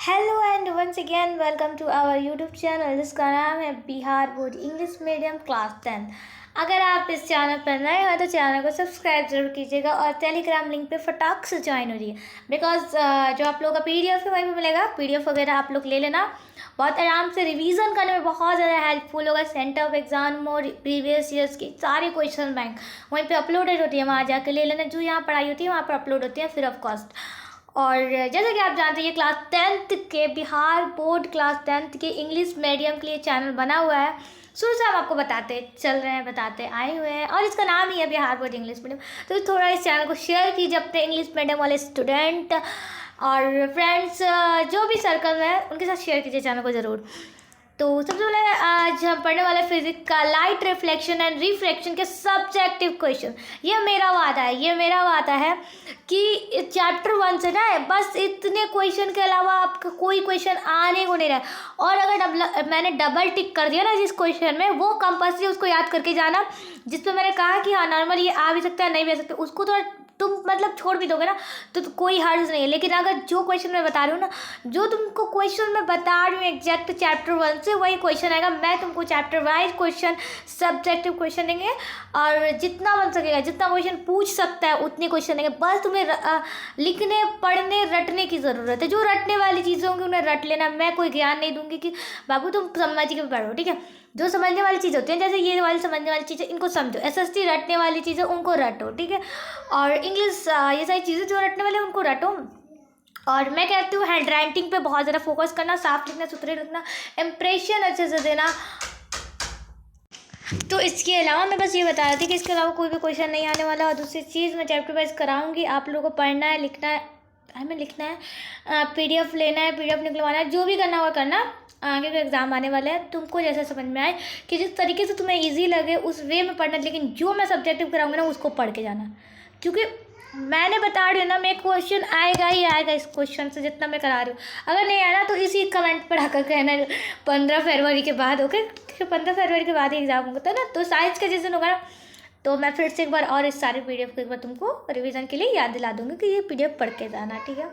Hello and once again welcome to our YouTube channel जिसका नाम है Bihar board English medium class 10। अगर आप इस चैनल पर नए हैं तो चैनल को सब्सक्राइब जरूर कीजिएगा और टेलीग्राम लिंक पे फटाक से ज्वाइन हो जाइए। बिकॉज जो आप लोगों का पीडीएफ है वहीं पे मिलेगा। पीडीएफ वगैरह आप लोग ले लेना, बहुत आराम से रिवीजन करने में बहुत ज़्यादा हेल्पफुल होगा। सेंटर ऑफ एग्जाम और प्रीवियस ईयर्स की सारी क्वेश्चन बैंक वहीं पे अपलोडेड होती है, वहाँ जाकर ले लेना। जो यहाँ पढ़ाई होती है वहाँ पर अपलोड होती है फ्री ऑफ कॉस्ट। और जैसे कि आप जानते हैं ये क्लास 10th के बिहार बोर्ड क्लास 10th के इंग्लिश मीडियम के लिए चैनल बना हुआ है। शुरू से हम आपको बताते चल रहे हैं, बताते आए हुए हैं, और इसका नाम ही है बिहार बोर्ड इंग्लिश मीडियम। तो थोड़ा इस चैनल को शेयर कीजिए अपने इंग्लिश मीडियम वाले स्टूडेंट और फ्रेंड्स जो भी सर्कल में है उनके साथ शेयर कीजिए चैनल को ज़रूर। तो सबसे पहले आज हम पढ़ने वाले फिजिक्स का लाइट रिफ्लेक्शन एंड रिफ्रैक्शन के सब्जेक्टिव क्वेश्चन। ये मेरा वादा है कि चैप्टर 1 से ना बस इतने क्वेश्चन के अलावा आपका कोई क्वेश्चन आने को नहीं रहा। और अगर मैंने डबल टिक कर दिया ना जिस क्वेश्चन में, वो कंपल्सरी उसको याद करके जाना। जिस पे मैंने कहा कि हाँ नॉर्मल ये आ भी सकता है, नहीं भी आ सकता, उसको तो तुम मतलब छोड़ भी दोगे ना तो कोई हर्ज नहीं है। लेकिन अगर जो क्वेश्चन मैं बता रही हूँ ना, जो तुमको क्वेश्चन मैं बता रही हूँ एग्जैक्ट चैप्टर 1 से वही क्वेश्चन आएगा। मैं तुमको chapter wise question subjective question देंगे और जितना बन सकेगा, जितना क्वेश्चन पूछ सकता है उतने क्वेश्चन देंगे। बस तुम्हें लिखने पढ़ने रटने की ज़रूरत है। जो रटने वाली चीज़ें होंगी उन्हें रट लेना। मैं कोई ज्ञान नहीं दूंगी कि बाबू तुम समझ के पढ़ो, ठीक है। जो समझने वाली चीज़ होती है, जैसे ये वाली समझने वाली चीज़ें इनको समझो, एसएसटी रटने वाली चीज़ें उनको रटो, ठीक है। और इंग्लिश ये सारी चीज़ें जो रटने वाले उनको रटो। और मैं कहती हूँ हैंड राइटिंग पे बहुत ज़्यादा फोकस करना, साफ लिखना, सुथरे लिखना, इम्प्रेशन अच्छे से देना। तो इसके अलावा मैं बस ये बता रही थी कि इसके अलावा कोई भी क्वेश्चन नहीं आने वाला। और दूसरी चीज़ मैं चैप्टर वाइज कराऊंगी, आप लोगों को पढ़ना है, लिखना है, हमें लिखना है, पीडीएफ लेना है, पीडीएफ निकलवाना है, जो भी करना होगा करना। आगे का एग्ज़ाम आने वाला है, तुमको जैसा समझ में आए कि जिस तरीके से तुम्हें इजी लगे उस वे में पढ़ना। लेकिन जो मैं सब्जेक्टिव कराऊंगी ना उसको पढ़ के जाना, क्योंकि मैंने बता रही हूँ ना, मैं क्वेश्चन आएगा ही आएगा इस क्वेश्चन से जितना मैं करा रही हूँ। अगर नहीं आया ना तो इसी कमेंट पर आकर कहना 15 फरवरी के बाद, ओके। 15 फरवरी के बाद ही एग्ज़ाम होता है ना, तो साइंस का जिस दिन होगा ना तो मैं फिर से एक बार और इस सारे पीडीएफ को एक बार तुमको रिवीजन के लिए याद दिला दूंगी कि ये पीडीएफ पढ़ के जाना, ठीक है।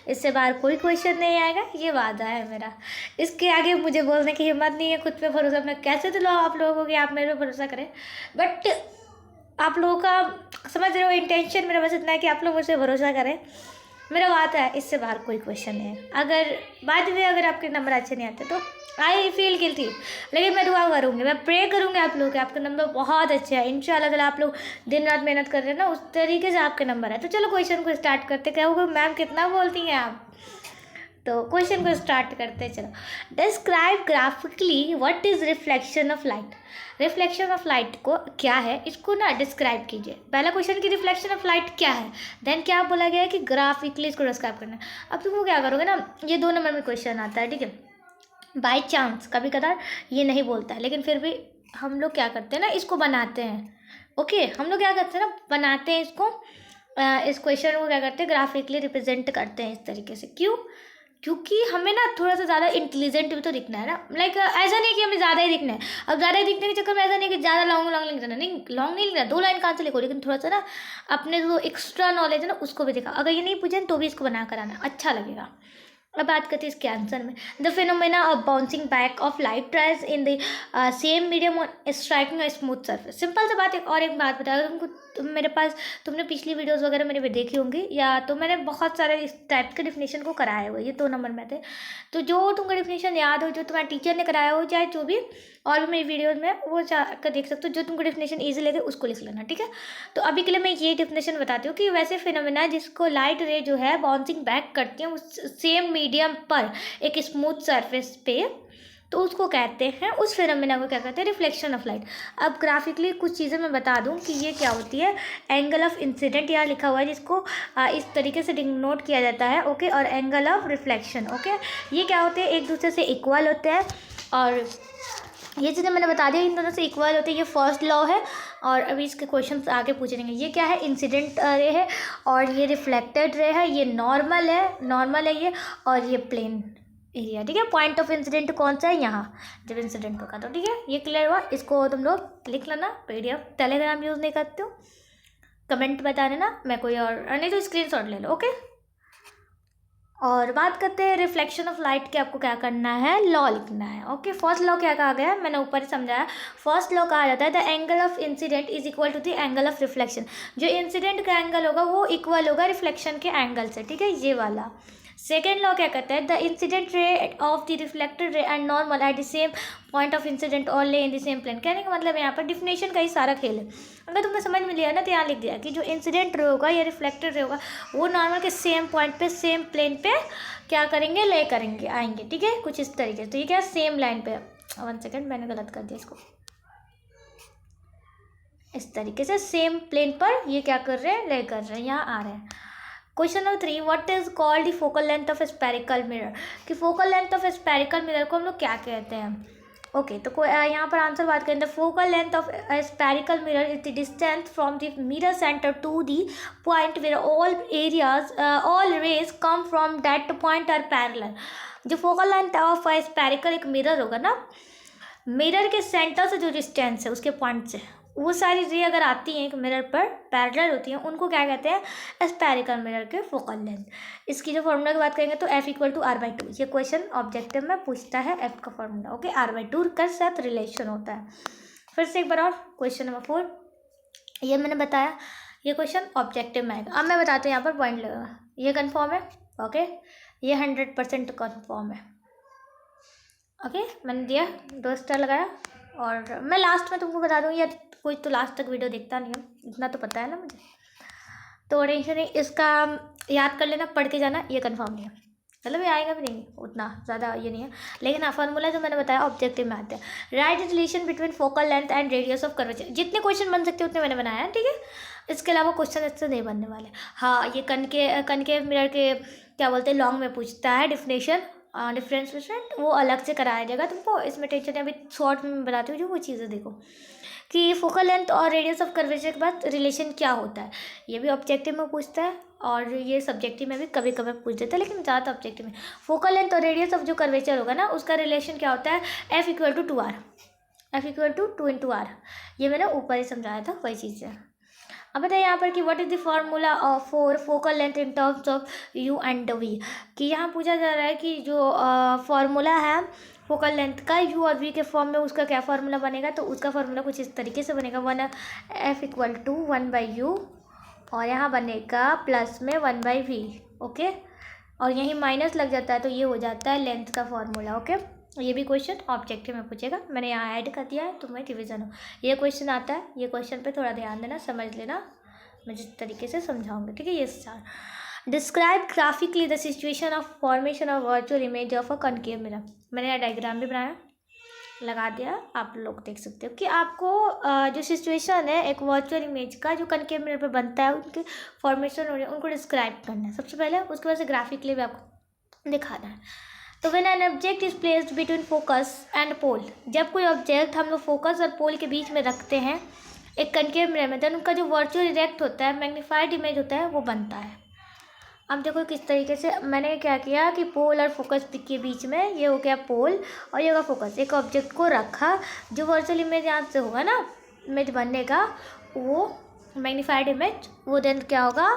इससे बाहर कोई क्वेश्चन नहीं आएगा, ये वादा है मेरा। इसके आगे मुझे बोलने की हिम्मत नहीं है, खुद पे भरोसा मैं कैसे दिलाऊँ आप लोगों को कि आप मेरे पे भरोसा करें। बट आप लोगों का समझ रहे हो इंटेंशन मेरा बस इतना है कि आप लोग मुझसे भरोसा करें। मेरा वादा है, इससे बाहर कोई क्वेश्चन नहीं है। अगर बाद में अगर आपके नंबर अच्छे नहीं आते तो आई फील गिल्टी, लेकिन मैं दुआ करूँगी, मैं प्रे करूँगी आप लोग के आपके नंबर बहुत अच्छे हैं इंशाल्लाह ताला। आप लोग दिन रात मेहनत कर रहे हैं ना, उस तरीके से आपके नंबर है। तो चलो क्वेश्चन को स्टार्ट करते। क्या होगा मैम कितना बोलती हैं आप, तो क्वेश्चन को स्टार्ट करते चलो। Describe graphically what is reflection of light. Reflection of light को क्या है, इसको ना डिस्क्राइब कीजिए। पहला क्वेश्चन की रिफ्लेक्शन ऑफ लाइट क्या है, देन क्या बोला गया है कि ग्राफिकली इसको डिस्क्राइब करना है। अब तुम क्या करोगे ना, ये 2 नंबर में क्वेश्चन आता है, ठीक है। बाई चांस कभी कदार ये नहीं बोलता है, लेकिन फिर भी हम लोग क्या करते हैं ना, इसको बनाते हैं, ओके। हम लोग क्या करते हैं ना, बनाते हैं इसको, इस क्वेश्चन को क्या करते हैं ग्राफिकली रिप्रेजेंट करते हैं इस तरीके से। क्यों? क्योंकि हमें ना थोड़ा सा ज़्यादा इंटेलिजेंट भी तो दिखना है ना। लाइक ऐसा नहीं कि हमें ज़्यादा ही दिखना है। अब ज़्यादा ही दिखने के चक्कर में ऐसा नहीं कि ज़्यादा लॉन्ग लॉन्ग लिखना, नहीं लॉन्ग नहीं लिखना, 2 लाइन कहाँ से लिखो, लेकिन थोड़ा सा ना अपने जो एक्स्ट्रा नॉलेज है ना उसको भी दिखा। अगर ये नहीं पूछे तो भी इसको बना कर आना, अच्छा लगेगा। अब बात करते हैं इसके आंसर में। The phenomena of bouncing back of light rays in the same medium on striking a smooth surface. Simple सी बात है। और एक बात बताया तुमको, मेरे पास तुमने पिछली वीडियोस वगैरह मैंने भी देखी होंगी, या तो मैंने बहुत सारे इस टाइप के डिफिनेशन को कराया हुआ, ये 2 नंबर में थे। तो जो तुमको डिफिनेशन याद हो, जो तुम्हारे टीचर ने कराया हो, चाहे जो भी और भी मेरी वीडियोज़ में वो जाकर देख सकते हो। जो तुमको डिफिनेशन ईजी लगे उसको लिख लेना, ठीक है। तो अभी के लिए मैं ये डिफिनेशन बताती हूँ कि वैसे फिनोमेना जिसको लाइट रे जो है बाउंसिंग बैक करती है उस सेम मीडियम पर एक स्मूथ सरफेस पे, तो उसको कहते हैं, उस फिनोमेना को क्या कहते हैं, रिफ्लेक्शन ऑफ लाइट। अब ग्राफिकली कुछ चीज़ें मैं बता दूं कि ये क्या होती है। एंगल ऑफ इंसिडेंट यहाँ लिखा हुआ है, जिसको इस तरीके से डिनोट किया जाता है, ओके। और एंगल ऑफ रिफ्लेक्शन, ओके, ये क्या होते हैं, एक दूसरे से इक्वल होते हैं। और ये चीज़ें मैंने बता दिया, इन दोनों से इक्वल होते हैं, ये फर्स्ट लॉ है। और अभी इसके क्वेश्चन आगे पूछेंगे। ये क्या है, इंसिडेंट रे है, और ये रिफ्लेक्टेड रे है, ये नॉर्मल है ये, और ये प्लेन एरिया, ठीक है। पॉइंट ऑफ इंसिडेंट कौन सा है, यहाँ जब इंसिडेंट होगा, तो ठीक है। ये क्लियर हुआ, इसको तुम लोग लिख लेना। पीडीएफ टेलीग्राम यूज़ नहीं करते हो, कमेंट बता देना, मैं कोई और नहीं तो स्क्रीनशॉट ले लो, ओके। और बात करते हैं रिफ्लेक्शन ऑफ लाइट के, आपको क्या करना है, लॉ लिखना है। ओके, फर्स्ट लॉ क्या कहा गया है, मैंने ऊपर ही समझाया। फर्स्ट लॉ कहा जाता है the angle of incident is equal to the angle of reflection. जो इंसिडेंट का एंगल होगा वो इक्वल होगा रिफ्लेक्शन के एंगल से, ठीक है, ये वाला। सेकेंड लॉ क्या कहता है, the incident ray of the reflected ray and normal at the same point of incident और ले इन द सेम प्लेन। कहने का मतलब यहाँ पर डिफिनेशन का ही सारा खेल है। अगर तुमने समझ में लिया ना तो यहाँ लिख दिया कि जो इंसिडेंट रे होगा या रिफ्लेक्टेड रे होगा वो नॉर्मल के सेम पॉइंट पे सेम प्लेन पे क्या करेंगे, ले करेंगे, आएंगे, ठीक है, कुछ इस तरीके से। तो ये क्या, सेम लाइन पे। 1 सेकेंड, मैंने गलत कर दिया इसको, इस तरीके से सेम प्लेन पर ये क्या कर रहे हैं, ले कर रहे हैं, यहाँ आ रहे हैं। Question number 3, what is called the focal length of spherical mirror. कि focal length of spherical mirror को हम लोग क्या कहते हैं। ओके, तो यहाँ पर आंसर बात करें, the focal length of spherical mirror is the distance from the mirror centre to the point where all rays come from that point are parallel. जो फोकल लेंथ ऑफ स्पेरिकल एक mirror होगा ना, mirror के centre से जो distance है उसके point से, वो सारी रे अगर आती हैं एक मिरर पर पैरेलल होती हैं, उनको क्या कहते हैं, स्पेरिकल मिरर के फोकल लेंथ। इसकी जो फॉर्मूला की बात करेंगे तो F = R/2। ये क्वेश्चन ऑब्जेक्टिव में पूछता है F का फॉर्मूला। ओके, R/2 का साथ रिलेशन होता है। फिर से एक बार और, क्वेश्चन नंबर 4, ये मैंने बताया, ये क्वेश्चन ऑब्जेक्टिव में आएगा। अब मैं बताती हूँ यहाँ पर पॉइंट लगेगा। ये कन्फर्म है, ओके, ये 100% कन्फर्म है। ओके, मैंने दिया 2 स्टार लगाया। और मैं लास्ट में तुमको बता दूँ, या कोई तो लास्ट तक वीडियो देखता नहीं है, इतना तो पता है ना मुझे, तो टेंशन नहीं, इसका याद कर लेना, पढ़ के जाना, ये कंफर्म नहीं है, मतलब ये आएगा भी नहीं, उतना ज़्यादा ये नहीं है। लेकिन हाँ, फार्मूला जो मैंने बताया ऑब्जेक्टिव में आते हैं। Right relation between focal length and radius of curvature. जितने क्वेश्चन बन सकते हैं उतने मैंने बनाया है, ठीक है, इसके अलावा क्वेश्चन इससे नहीं बनने वाले। हाँ, ये कनकेव मिरर के क्या बोलते हैं, लॉन्ग में पूछता है डिफिनेशन, डिफरेंशिएशन, वो अलग से कराया जाएगा तुमको, इसमें टेंशन है। अभी शॉर्ट में बताती हूँ जो वो चीज़ें देखो कि फोकल लेंथ और रेडियस ऑफ कर्वेचर के बाद रिलेशन क्या होता है। ये भी ऑब्जेक्टिव में पूछता है और ये सब्जेक्टिव में भी कभी कभी पूछ देता है, लेकिन ज़्यादा ऑब्जेक्टिव में। फोकल लेंथ और रेडियस ऑफ जो कर्वेचर होगा ना, उसका रिलेशन क्या होता है, F = 2R, F = 2 × R। ये मैंने ऊपर ही समझाया था, वही चीज़ है। अब बताइए यहाँ पर कि what is the formula for focal length in terms of U and V। कि यहाँ पूछा जा रहा है कि जो फार्मूला है फोकल लेंथ का U और V के फॉर्म में, उसका क्या फार्मूला बनेगा। तो उसका फार्मूला कुछ इस तरीके से बनेगा, F = 1/U, और यहाँ बनेगा प्लस में 1/V। ओके, और यहीं माइनस लग जाता है तो ये हो जाता है लेंथ का फार्मूला। ओके, ये भी क्वेश्चन ऑब्जेक्टिव में पूछेगा, मैंने यहाँ ऐड कर दिया है, तुम्हें रिविजन हो। ये क्वेश्चन आता है, ये क्वेश्चन पे थोड़ा ध्यान देना, समझ लेना, मैं जिस तरीके से समझाऊंगी, ठीक है। ये 4, describe graphically the situation of formation of virtual image of a concave mirror. मैंने यहाँ डायग्राम भी बनाया, लगा दिया, आप लोग देख सकते हो कि आपको जो सिचुएशन है एक वर्चुअल इमेज का जो कनकेव मिरर पे बनता है, उनके फॉर्मेशन हो रही है, उनको डिस्क्राइब करना है सबसे पहले, उसके बाद से ग्राफिकली भी आपको दिखाना है। तो when an object is placed between focus and pole, जब कोई ऑब्जेक्ट हम लोग फोकस और पोल के बीच में रखते हैं एक कनकेव मिरर में, देन उनका जो वर्चुअल इफेक्ट होता है, मैग्नीफाइड इमेज होता है, वो बनता है। अब देखो किस तरीके से मैंने क्या किया कि पोल और फोकस के बीच में, ये हो गया पोल और ये होगा फोकस, एक ऑब्जेक्ट को रखा, जो वर्चुअल इमेज यहाँ से होगा ना, इमेज बनने का, वो मैग्नीफाइड इमेज, वो देन क्या होगा,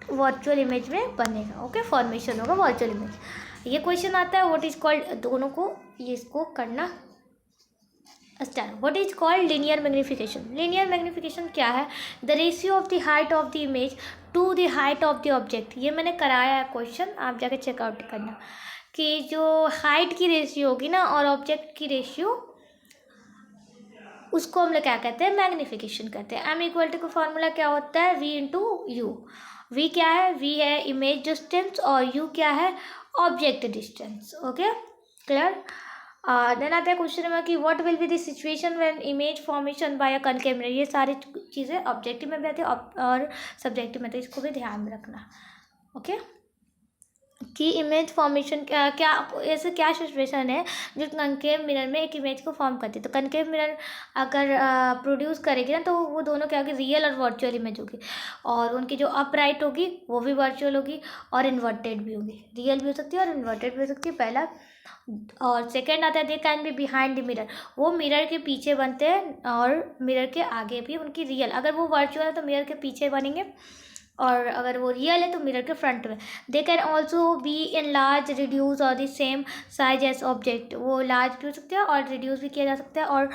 वर्चुअल इमेज में बनेगा। ओके, फॉर्मेशन होगा वर्चुअल इमेज। ये क्वेश्चन आता है व्हाट इज कॉल्ड, दोनों को ये इसको करना start. What is called linear magnification. Linear magnification क्या है, the ratio of the height of the image to the height of the object. ये मैंने कराया है क्वेश्चन, आप जाके चेकआउट करना कि जो हाइट की रेशियो होगी ना और ऑब्जेक्ट की रेशियो, उसको हम लोग क्या कहते हैं, मैग्नीफिकेशन कहते हैं। M का फॉर्मूला क्या होता है, V × U। V क्या है, V है इमेज डिस्टेंस और U क्या है, object distance. Okay, clear. Then आता है क्वेश्चन नंबर कि what will be the situation when image formation by a concave mirror. ये सारी चीज़ें ऑब्जेक्टिव में भी आती है और सब्जेक्टिव में, तो इसको भी ध्यान में रखना। ओके, कि इमेज फॉर्मेशन क्या ऐसे क्या सिचुएशन है जो कनकेव मिरर में एक इमेज को फॉर्म करती है। तो कनकेव मिरर अगर प्रोड्यूस करेगी ना, तो वो दोनों क्या होगी, रियल और वर्चुअल इमेज होगी, और उनकी जो अपराइट होगी वो भी वर्चुअल होगी और इन्वर्टेड भी होगी, रियल भी हो सकती है और इन्वर्टेड भी हो सकती है, पहला। और सेकेंड आता है they can be behind the mirror, वो मिरर के पीछे बनते हैं और मिरर के आगे भी उनकी रियल, अगर वो वर्चुअल है तो मिरर के पीछे बनेंगे और अगर वो रियल है तो मिरर के फ्रंट में। They can also be in large, reduce और the same size as object. वो लार्ज भी हो सकते हैं और रिड्यूस भी किया जा सकता है और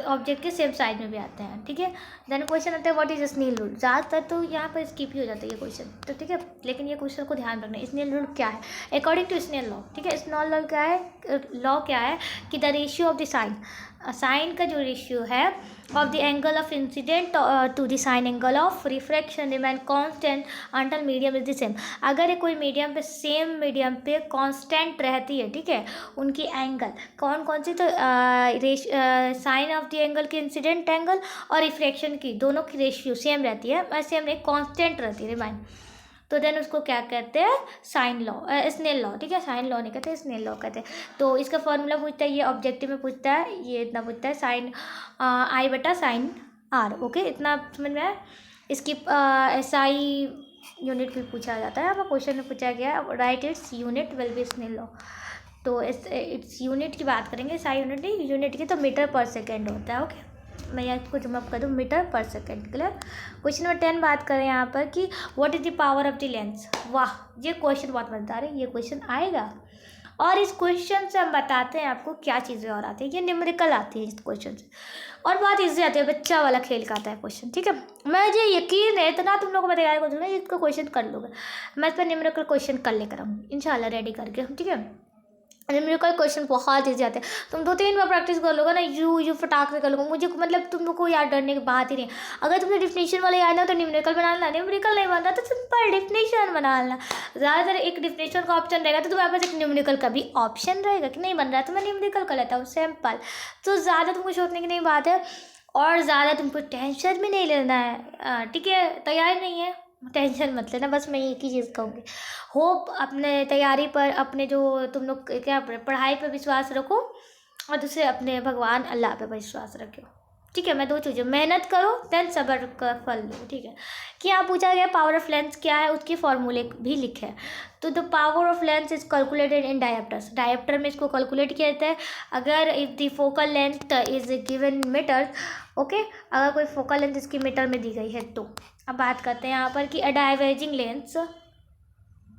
ऑब्जेक्ट के सेम साइज में भी आते हैं, ठीक है। देन क्वेश्चन आता है व्हाट इज स्नेल रूल। ज़्यादातर तो यहाँ पर स्किप ही हो जाता है ये क्वेश्चन, तो ठीक है, लेकिन ये क्वेश्चन को ध्यान रखना है। स्नेल रूल क्या है अकॉर्डिंग टू स्नेल लॉ, ठीक है। स्नेल लॉ क्या है, लॉ क्या है कि the ratio of the sine, sine का जो रेशियो है of the angle of incident to the sine angle of refraction remain constant until medium is the same. अगर कोई मीडियम पे सेम मीडियम पे कांस्टेंट रहती है, ठीक है, उनकी एंगल कौन कौन सी, तो साइन ऑफ द एंगल की इंसिडेंट एंगल और रिफ्रैक्शन की दोनों की रेशियो सेम रहती है, सेम नहीं कांस्टेंट रहती है, रिमाइंड, तो देन उसको क्या कहते हैं, साइन लॉ, स्नेल लॉ, ठीक है। साइन लॉ नहीं कहते, स्नेल लॉ कहते हैं। तो इसका फॉर्मूला पूछता है, ये ऑब्जेक्टिव में पूछता है, ये इतना पूछता है, साइन आई बटा साइन आर, ओके, इतना समझ में आया। इसकी SI यूनिट भी पूछा जाता है, अब क्वेश्चन में पूछा गया है, right its unit will be Snell law. तो इट्स यूनिट की बात करेंगे, SI यूनिट नहीं, यूनिट की तो मीटर पर सेकेंड होता है, ओके। मैं यहाँ इसको जम अप कर दूँ, मीटर पर सेकेंड, क्लियर। क्वेश्चन नंबर 10 बात करें यहाँ पर कि what is the power of the lens. वाह, ये क्वेश्चन बहुत मजेदार है, ये क्वेश्चन आएगा और इस क्वेश्चन से हम बताते हैं आपको क्या चीज़ें और आती है, ये न्यूमेरिकल आती है इस क्वेश्चन से और बहुत ईजी आती है, बच्चा वाला खेल का आता है क्वेश्चन, ठीक है। मुझे यकीन है इतना तुम लोगों को तैयार कर दूँगा, इसका क्वेश्चन कर लोगे, मैं इस पर न्यूमेरिकल क्वेश्चन कर लेकर आऊँगी इंशाल्लाह, रेडी करके, ठीक है। न्यूमेरिकल क्वेश्चन बहुत ईजी आते हैं, तुम 2-3 बार प्रैक्टिस कर लोगे ना, यू फटाक से कर लोगे, मुझे मतलब तुम लोग को याद डरने की बात ही नहीं। अगर तुम्हें डिफिनेशन वाला याद ना तो न्यूमेरिकल बना लेना, न्यूमेरिकल नहीं बन रहा तो सिंपल डिफिनेशन बना लेना। ज़्यादातर एक डिफिनेशन का ऑप्शन रहेगा तो तुम्हारे पास एक न्यूमेरिकल का भी ऑप्शन रहेगा कि नहीं बन रहा है तो मैं न्यूमेरिकल कर लेता हूँ, सिंपल। तो ज़्यादा तुमको सोचने की नहीं बात है और ज़्यादा तुमको टेंशन भी नहीं लेना है, ठीक है। तैयारी नहीं है टेंशन मत लेना, बस मैं एक ही चीज़ कहूँगी, होप अपने तैयारी पर, अपने जो तुम लोग क्या पढ़ाई पर विश्वास रखो और दूसरे अपने भगवान अल्लाह पे विश्वास रखो, ठीक है। मैं 2 चीज़ें, मेहनत करो देन सब्र का फल लो, ठीक है। कि यहाँ पूछा गया पावर ऑफ लेंस क्या है, उसके फॉर्मूले भी लिखे हैं। तो the power of lens is calculated in diopters, diopter में इसको कैलकुलेट किया जाता है। अगर if the focal length is given metre, okay, अगर कोई फोकल लेंथ इसकी मीटर में दी गई है तो। अब बात करते हैं यहाँ पर कि अ diverging lens,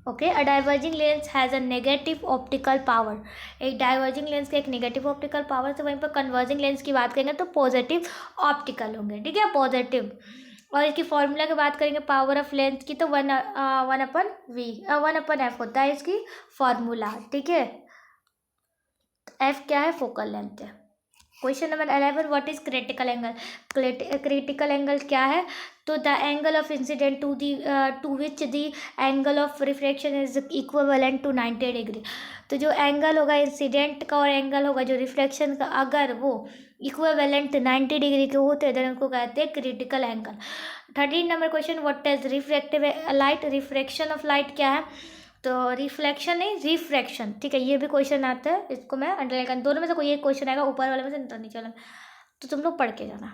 okay, a diverging lens has a negative optical power. एक डाइवर्जिंग लेंस का एक नेगेटिव ऑप्टिकल पावर, तो वहीं पर कन्वर्जिंग लेंस की बात करेंगे तो पॉजिटिव ऑप्टिकल होंगे, ठीक है, पॉजिटिव। और इसकी फॉर्मूला की बात करेंगे पावर ऑफ लेंस की तो 1/f होता है इसकी फॉर्मूला, ठीक है। F क्या है, फोकल लेंथ है। Question number 11 what is critical angle. Critical angle क्या है, तो the angle of incident to which the angle of refraction is equivalent to 90 degree. तो जो एंगल होगा इंसिडेंट का और एंगल होगा जो रिफ्लेक्शन का, अगर वो इक्विवेलेंट 90 डिग्री के होते हैं तो उनको कहते हैं critical angle. 13 number question what is refractive light. Refraction of light क्या है, तो रिफ्लेक्शन नहीं रिफ्रैक्शन, ठीक है। ये भी क्वेश्चन आता है, इसको मैं अंडरलाइन कर, दोनों में से कोई एक क्वेश्चन आएगा, ऊपर वाले में से नीचे वाले में, तो तुम लोग पढ़ के जाना।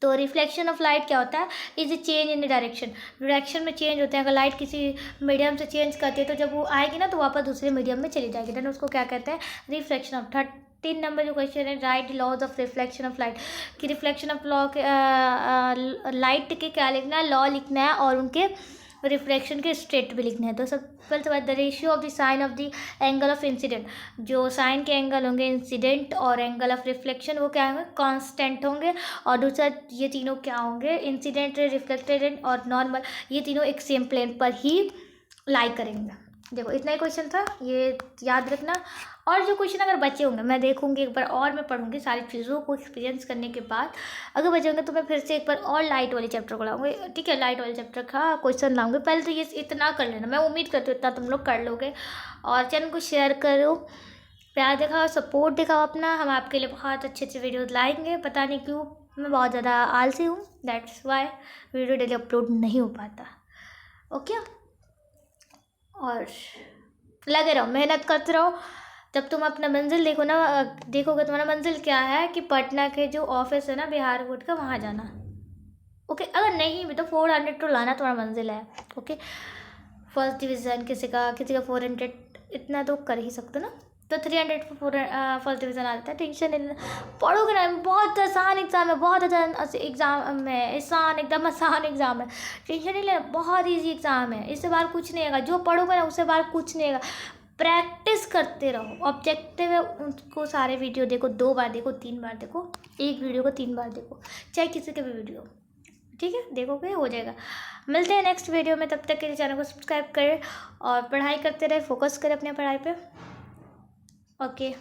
तो रिफ्लेक्शन ऑफ लाइट क्या होता है, is change in direction, direction में चेंज होते हैं। अगर लाइट किसी मीडियम से चेंज करती है तो जब वो आएगी ना तो वापस दूसरे मीडियम में चली जाएगी, देन उसको क्या कहते हैं, रिफ्लेक्शन ऑफ। 13 नंबर जो क्वेश्चन है write laws of reflection of light, कि रिफ्लेक्शन ऑफ लॉ के लाइट के क्या लिखना है, लॉ लिखना है और उनके रिफ्लेक्शन के स्टेट भी लिखने हैं। तो सबसे बाद the ratio of the sine of the angle of incident, जो साइन के एंगल होंगे इंसिडेंट और एंगल ऑफ रिफ्लेक्शन वो क्या होंगे, कांस्टेंट होंगे। और दूसरा ये तीनों क्या होंगे, इंसिडेंट, रिफ्लेक्टेड और नॉर्मल, ये तीनों एक सेम प्लेन पर ही लाई करेंगे। देखो इतना ही क्वेश्चन था, ये याद रखना। और जो क्वेश्चन अगर बचे होंगे मैं देखूंगी एक बार और, मैं पढ़ूंगी सारी चीज़ों को एक्सपीरियंस करने के बाद। अगर बचे होंगे तो मैं फिर से एक बार और लाइट वाले चैप्टर को लाऊंगी, ठीक है, लाइट वाले चैप्टर का क्वेश्चन लाऊंगी। पहले तो ये इतना कर लेना, मैं उम्मीद करती हूँ इतना तुम लोग कर लोगे। और चैनल को शेयर करो, प्यार दिखाओ, सपोर्ट दिखाओ अपना, हम आपके लिए बहुत अच्छे अच्छे वीडियोज़ लाएंगे। पता नहीं क्यों मैं बहुत ज़्यादा आलसी हूँ, that's why video daily upload नहीं हो पाता, ओके। और लगे रहो, मेहनत करते रहो, जब तुम अपना मंजिल देखो ना, देखोगे तुम्हारा मंजिल क्या है कि पटना के जो ऑफिस है ना बिहार बोर्ड का, वहाँ जाना, ओके। अगर नहीं भी तो 400 तो लाना तुम्हारा मंजिल है, ओके। फर्स्ट डिवीज़न किसी का 400, इतना तो कर ही सकते ना। तो 300 पर पूरा फर्स्ट डिवीज़न आ जाता है। टेंशन नहीं लेना, पढ़ोगे ना, बहुत आसान एग्ज़ाम है, बहुत आसान एग्ज़ाम है, आसान एकदम आसान एग्ज़ाम है। टेंशन नहीं लेना, बहुत ईजी एग्ज़ाम है, इससे बाहर कुछ नहीं आएगा। जो पढ़ोगे ना उससे बाहर कुछ नहीं आएगा। प्रैक्टिस करते रहो। ऑब्जेक्टिव है उसको, सारे वीडियो देखो, 2 बार देखो, 3 बार देखो, एक वीडियो को 3 बार देखो, चाहे किसी के भी वीडियो, ठीक है, देखोगे हो जाएगा। मिलते हैं नेक्स्ट वीडियो में, तब तक के लिए चैनल को सब्सक्राइब करें और पढ़ाई करते रहे, फोकस करें अपने पढ़ाई पे। ओके।